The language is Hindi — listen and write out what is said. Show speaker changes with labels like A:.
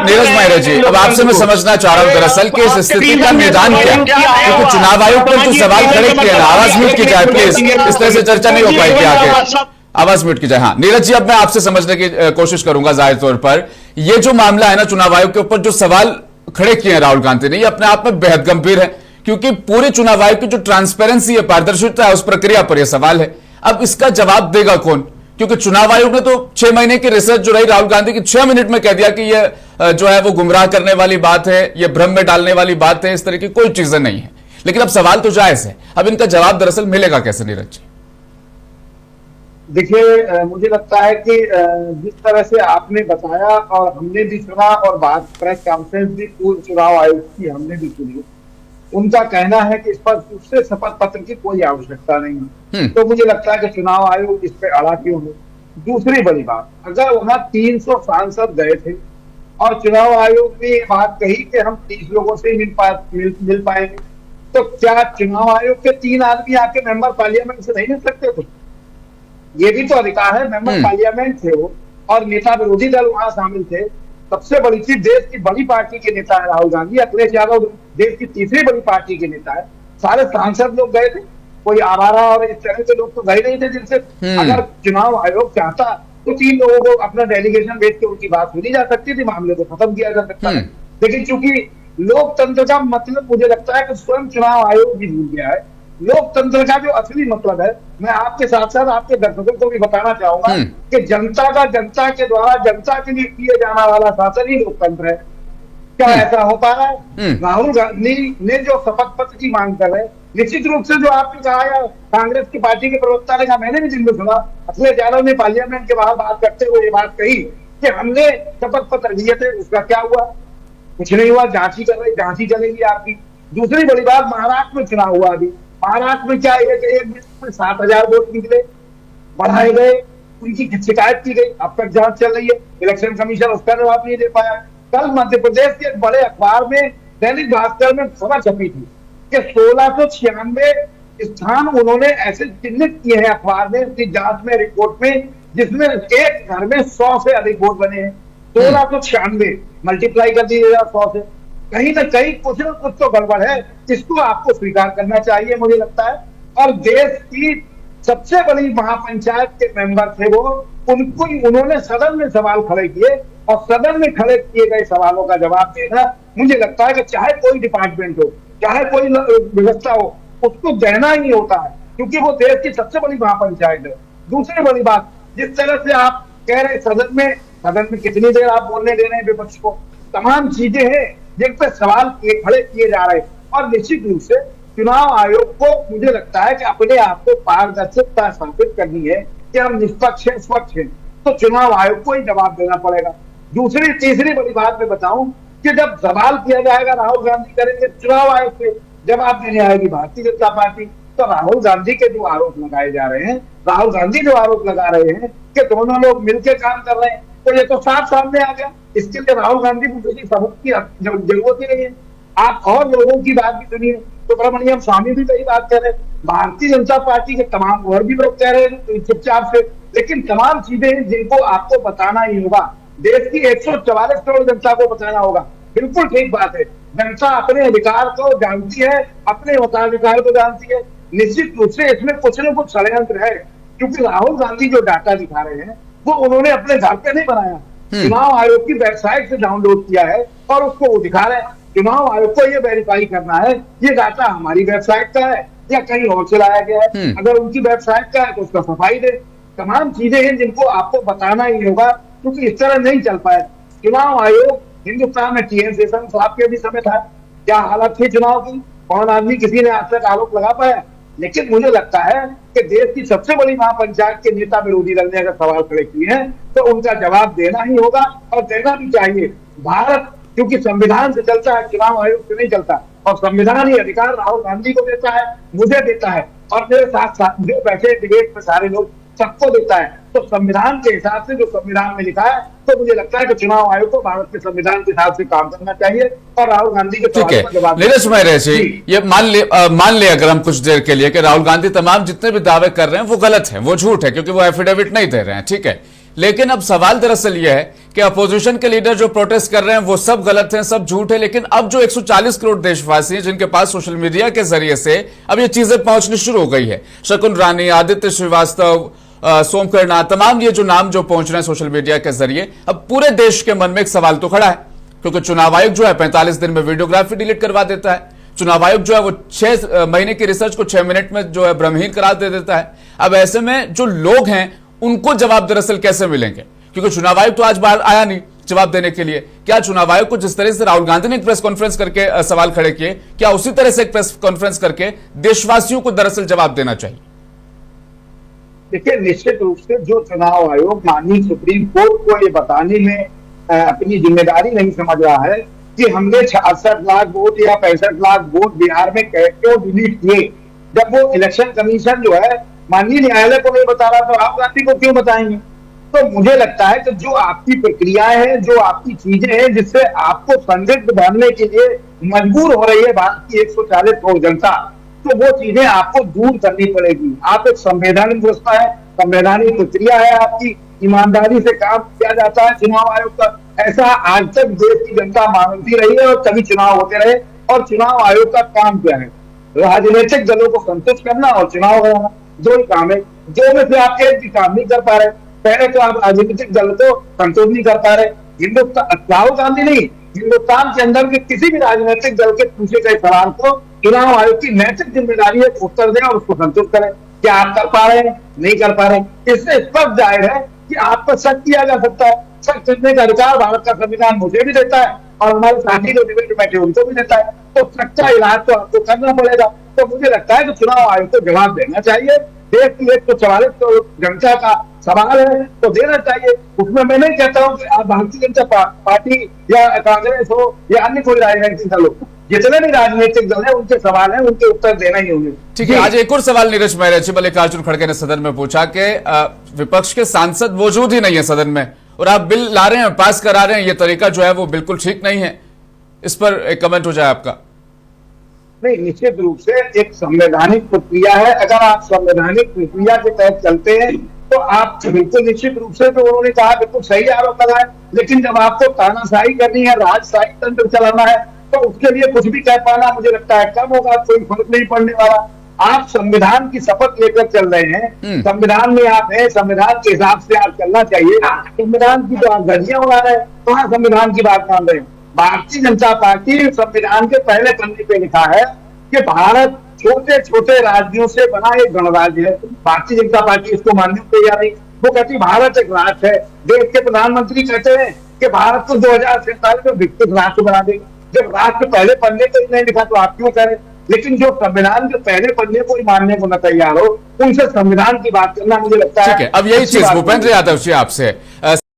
A: नीरज माहिरा जी, अब आपसे मैं समझना चाह रहा हूं दरअसल कि इस स्थिति का निदान क्या है, क्योंकि चुनाव आयोग पर जो सवाल खड़े किए हैं, आवाज म्यूट की जाए प्लीज, इस तरह से चर्चा नहीं हो पाएगी आगे, आवाज म्यूट की जाए। हाँ नीरज जी, अब मैं आपसे समझने की कोशिश करूंगा जाहिर तौर पर, ये जो मामला है ना चुनाव आयोग के ऊपर जो सवाल खड़े किए हैं राहुल गांधी ने, ये अपने आप में बेहद गंभीर है, क्योंकि पूरे चुनाव आयोग की जो ट्रांसपेरेंसी है, पारदर्शिता है, उस प्रक्रिया पर यह सवाल है। अब इसका जवाब देगा कौन? क्योंकि चुनाव आयोग ने तो 6 महीने की रिसर्च जो रही राहुल गांधी की, 6 मिनट में कह दिया कि यह जो है वो गुमराह करने वाली बात है, यह भ्रम में डालने वाली बात है, इस तरह की कोई चीजें नहीं है। लेकिन अब सवाल तो जायज है, अब इनका जवाब दरअसल मिलेगा कैसे नीरज जी?
B: देखिए, मुझे लगता है कि जिस तरह से आपने बताया और हमने भी सुना और बात प्रेस कॉन्फ्रेंस भी पूर्व चुनाव आयोग की हमने भी सुनी, उनका कहना है कि इस पर दूसरे शपथ पत्र की कोई आवश्यकता नहीं है। तो मुझे लगता है कि चुनाव आयोग इस पे अड़ा क्यों हो। दूसरी बड़ी बात, अगर वहां 300 सांसद गए थे और चुनाव आयोग ने ये बात कही कि हम 30 लोगों से मिल पाएंगे, तो क्या चुनाव आयोग के 3 आदमी आके मेंबर पार्लियामेंट से नहीं मिल सकते थे? ये भी तो अधिकार है, मेंबर पार्लियामेंट थे वो, और नेता विरोधी दल वहां शामिल थे। सबसे बड़ी चीज, देश की बड़ी पार्टी के नेता है राहुल गांधी, अखिलेश यादव देश की तीसरी बड़ी पार्टी के नेता है। सारे सांसद लोग गए थे, कोई आवारा और इस तरह के लोग तो गए नहीं थे जिनसे अगर चुनाव आयोग चाहता तो 3 लोगों को अपना डेलीगेशन भेज के उनकी बात सुनी जा सकती थी, मामले को खत्म किया जा सकता है। लेकिन चूंकि लोकतंत्र का मतलब मुझे लगता है कि स्वयं चुनाव आयोग भी भूल गया है। लोकतंत्र का जो असली मतलब है, मैं आपके साथ साथ आपके दर्शकों को भी बताना चाहूंगा कि जनता का जनता के द्वारा जनता के लिए किए जाने वाला शासन ही लोकतंत्र है। क्या ऐसा हो पा रहा है? राहुल गांधी ने जो शपथ पत्र की मांग कर रहे हैं, निश्चित रूप से जो आपने कहा, या कांग्रेस की पार्टी के प्रवक्ता ने कहा, मैंने भी जिनको सुना, अखिलेश यादव ने पार्लियामेंट के बाहर बात करते हुए ये बात कही कि हमने शपथ पत्र लिए थे, उसका क्या हुआ? कुछ नहीं हुआ, जांच ही कर रही, जांच ही चलेगी आपकी। दूसरी बड़ी बात, महाराष्ट्र में चुनाव हुआ अभी, महाराष्ट्र में क्या है कि एक दिन में 7,000 वोट निकले, बढ़ाए गए, उनकी शिकायत की गई, अब तक जांच चल रही है, इलेक्शन कमीशन उसका जवाब नहीं दे पाया। कल मध्य प्रदेश के एक बड़े अखबार में, दैनिक भास्कर में खबर छपी थी कि 1696 स्थान उन्होंने ऐसे चिन्हित किए हैं अखबार में अपनी जांच में, रिपोर्ट में, जिसमें एक घर में 100 से अधिक वोट बने हैं। 1696 मल्टीप्लाई कर दीजिएगा 100 से, कहीं ना कहीं कुछ न कुछ तो गड़बड़ है, इसको आपको स्वीकार करना चाहिए मुझे लगता है। और देश की सबसे बड़ी महापंचायत के मेंबर थे वो, उनको उन्होंने सदन में सवाल खड़े किए, और सदन में खड़े किए गए सवालों का जवाब देना, मुझे लगता है कि चाहे कोई डिपार्टमेंट हो, चाहे कोई व्यवस्था हो, उसको देना ही होता है, क्योंकि वो देश की सबसे बड़ी महापंचायत है। दूसरी बड़ी बात, जिस तरह से आप कह रहे सदन में कितनी देर आप बोलने दे रहे हैं विपक्ष को, तमाम चीजें हैं जिन पर सवाल खड़े किए जा रहे हैं। और निश्चित रूप से चुनाव आयोग को मुझे लगता है कि अपने आप को पारदर्शिता स्थापित करनी है कि हम निष्पक्ष हैं, स्वच्छ हैं, तो चुनाव आयोग को ही जवाब देना पड़ेगा। दूसरी तीसरी बड़ी बात मैं बताऊं कि जब सवाल किया जाएगा राहुल गांधी करेंगे चुनाव आयोग से, जवाब देने आएगी भारतीय जनता पार्टी, तो राहुल गांधी के जो आरोप लगाए जा रहे हैं, राहुल गांधी जो आरोप लगा रहे हैं कि दोनों लोग मिलकर काम कर रहे हैं, तो ये तो साफ सामने आ गया। इसके लिए राहुल गांधी को किसी सबूत की जरूरत ही नहीं है। आप और लोगों की बात भी सुनिए, सुब्रमण्यम स्वामी भी कई बात कर रहे हैं, भारतीय जनता पार्टी के तमाम और भी लोग कह रहे हैं चुपचाप से, लेकिन तमाम चीजें जिनको आपको बताना ही होगा, देश की 144 करोड़ जनता को बताना होगा। बिल्कुल ठीक बात है, जनता अपने अधिकार को जानती है, अपने मताधिकार को जानती है। निश्चित रूप से इसमें कुछ न कुछ षड्यंत्र है, क्योंकि राहुल गांधी जो डाटा दिखा रहे हैं वो उन्होंने अपने घर पे नहीं बनाया, चुनाव आयोग की वेबसाइट से डाउनलोड किया है और उसको वो दिखा रहे हैं। चुनाव आयोग को ये वेरीफाई करना है ये डाटा हमारी वेबसाइट का है या कहीं और से लाया गया है। अगर उनकी वेबसाइट का है तो उसका सफाई दे। तमाम चीजें हैं जिनको आपको बताना ही होगा, क्योंकि इस तरह नहीं चल पाए। चुनाव आयोग हिंदुस्तान में टीएन शेषन साहब के भी समय था, क्या हालत थी चुनाव की, कौन आदमी किसी ने आज तक आरोप लगा पाया? लेकिन मुझे लगता है कि देश की सबसे बड़ी महापंचायत के नेता विरोधी दल ने अगर सवाल खड़े किए हैं तो उनका जवाब देना ही होगा, और देना भी चाहिए। भारत क्योंकि संविधान से चलता है, चुनाव आयोग से नहीं चलता, और संविधान ही अधिकार राहुल गांधी को देता है, मुझे देता है, और मेरे साथ साथ जो बैठे डिबेट में सारे लोग सबको देता है। तो संविधान के हिसाब से जो संविधान में लिखा है, तो मुझे लगता है कि चुनाव आयोग को भारत के संविधान के हिसाब से काम करना चाहिए और राहुल गांधी के
A: ठीक है। नीरज माहिरा जी, ये मान ले अगर हम कुछ देर के लिए कि राहुल गांधी तमाम जितने भी दावे कर रहे हैं वो गलत है, वो झूठ है, क्योंकि वो एफिडेविट नहीं दे रहे हैं, ठीक है, लेकिन अब सवाल दरअसल यह है कि अपोजिशन के लीडर जो प्रोटेस्ट कर रहे हैं वो सब गलत हैं, सब झूठ है, लेकिन अब जो 140 करोड़ देशवासी हैं जिनके पास सोशल मीडिया के जरिए से अब ये चीजें पहुंचनी शुरू हो गई है, शकुन रानी, आदित्य श्रीवास्तव, सोमकर्णा, तमाम ये जो नाम जो पहुंच रहे हैं सोशल मीडिया के जरिए, अब पूरे देश के मन में एक सवाल तो खड़ा है, क्योंकि चुनाव आयोग जो है 45 दिन में वीडियोग्राफी डिलीट करवा देता है। चुनाव आयोग जो है वो 6 महीने की रिसर्च को 6 मिनट में जो है भ्रमहीन करा दे देता है। अब ऐसे में जो लोग हैं उनको जवाब दरअसल कैसे मिलेंगे, क्योंकि चुनाव आयोग तो आज बाहर आया नहीं जवाब देने के लिए। क्या चुनाव आयोग को जिस तरह से राहुल गांधी ने एक प्रेस कॉन्फ्रेंस करके सवाल खड़े किए, क्या उसी तरह से एक प्रेस कॉन्फ्रेंस करके देशवासियों को दरअसल जवाब देना चाहिए?
B: देखिए, निश्चित रूप से जो चुनाव आयोग माननीय सुप्रीम कोर्ट को ये बताने में अपनी जिम्मेदारी नहीं समझ रहा है कि हमने 66 लाख वोट या 65 लाख वोट बिहार में क्यों डिलीट किए, जब वो इलेक्शन कमीशन जो है माननीय न्यायालय को नहीं बता रहा, तो राहुल गांधी को क्यों बताएंगे? तो मुझे लगता है कि जो आपकी प्रक्रियाएं हैं, जो आपकी चीजें हैं, जिससे आपको संदिग्ध बनने के लिए मजबूर हो रही है भारत की 140 करोड़ जनता, तो वो चीजें आपको दूर करनी पड़ेगी। आप एक संवैधानिक व्यवस्था है, संवैधानिक प्रक्रिया है, आपकी ईमानदारी से काम किया जाता है चुनाव आयोग का, ऐसा आज तक देश की जनता मानती रही है और कभी चुनाव होते रहे। और चुनाव आयोग का काम क्या है? राजनीतिक दलों को संतुष्ट करना और चुनाव कराना, दो ही काम है। दो में से आप एक भी काम नहीं कर पा रहे। पहले तो आप राजनीतिक दल को संतुष्ट नहीं कर पा रहे। हिंदुस्तान, राहुल गांधी नहीं, हिंदुस्तान के अंदर के किसी भी राजनीतिक दल के पूछे गए सवाल को चुनाव आयोग की नैतिक जिम्मेदारी है उत्तर दें और उसको संतुष्ट करें। क्या आप कर पा रहे हैं? नहीं कर पा रहे। इससे स्पष्ट जाहिर है कि आप पर शक किया जा सकता है। शक करने का अधिकार भारत का संविधान मुझे भी देता है और हमारे साथी जो डिबेट बैठे उनको भी देता है। तो सच्चा इलाज तो आपको करना पड़ेगा। तो मुझे लगता है कि चुनाव आयोग को जवाब देना चाहिए। देश की 144 करोड़ जनता का सवाल है तो देना चाहिए। उसमें मैं नहीं कहता हूँ कि आप भारतीय जनता पार्टी या कांग्रेस हो या अन्य कोई राजनीतिक दल हो, जितने भी राजनीतिक दल है उनके सवाल है, उनके उत्तर देना ही होंगे।
A: ठीक है, आज एक और सवाल नीरज मेहरा, मल्लिकार्जुन खड़गे ने सदन में पूछा कि विपक्ष के सांसद मौजूद ही नहीं है सदन में और आप बिल ला रहे हैं, पास करा रहे हैं, ये तरीका जो है वो बिल्कुल ठीक नहीं है। इस पर एक कमेंट हो जाए आपका।
B: नहीं, निश्चित रूप से एक संवैधानिक प्रक्रिया है। अगर आप संवैधानिक प्रक्रिया के तहत चलते हैं तो आप बिल्कुल निश्चित रूप से, तो उन्होंने कहा बिल्कुल सही आरोप लगाए, लेकिन जब आपको तानाशाही करनी है, राजशाही तंत्र चलाना है, तो उसके लिए कुछ भी कह पाना मुझे लगता है कम होगा, कोई फर्क नहीं पड़ने वाला। आप संविधान की शपथ लेकर चल रहे हैं, संविधान में आप हैं, संविधान के हिसाब से आप चलना चाहिए। संविधान की जो आप धज्जियां उड़ा रहे हैं, तो हाँ संविधान की बात मान रहे हैं। भारतीय जनता पार्टी संविधान के पहले पन्ने पे लिखा है कि भारत छोटे छोटे राज्यों से बना एक गणराज्य है। भारतीय जनता पार्टी इसको मानने को तैयार नहीं। वो कहती भारत एक राष्ट्र है। देश के प्रधानमंत्री कहते हैं कि भारत को 2047 में विकसित राष्ट्र बना देगा। जब राष्ट्र पहले पन्ने को ही नहीं लिखा तो आप क्यों करें? लेकिन जो संविधान के पहले पन्ने को ही मानने को न तैयार हो, उनसे संविधान की बात करना मुझे लगता है।
A: ठीक है, अब यही चीज भूपेंद्र यादव जी आपसे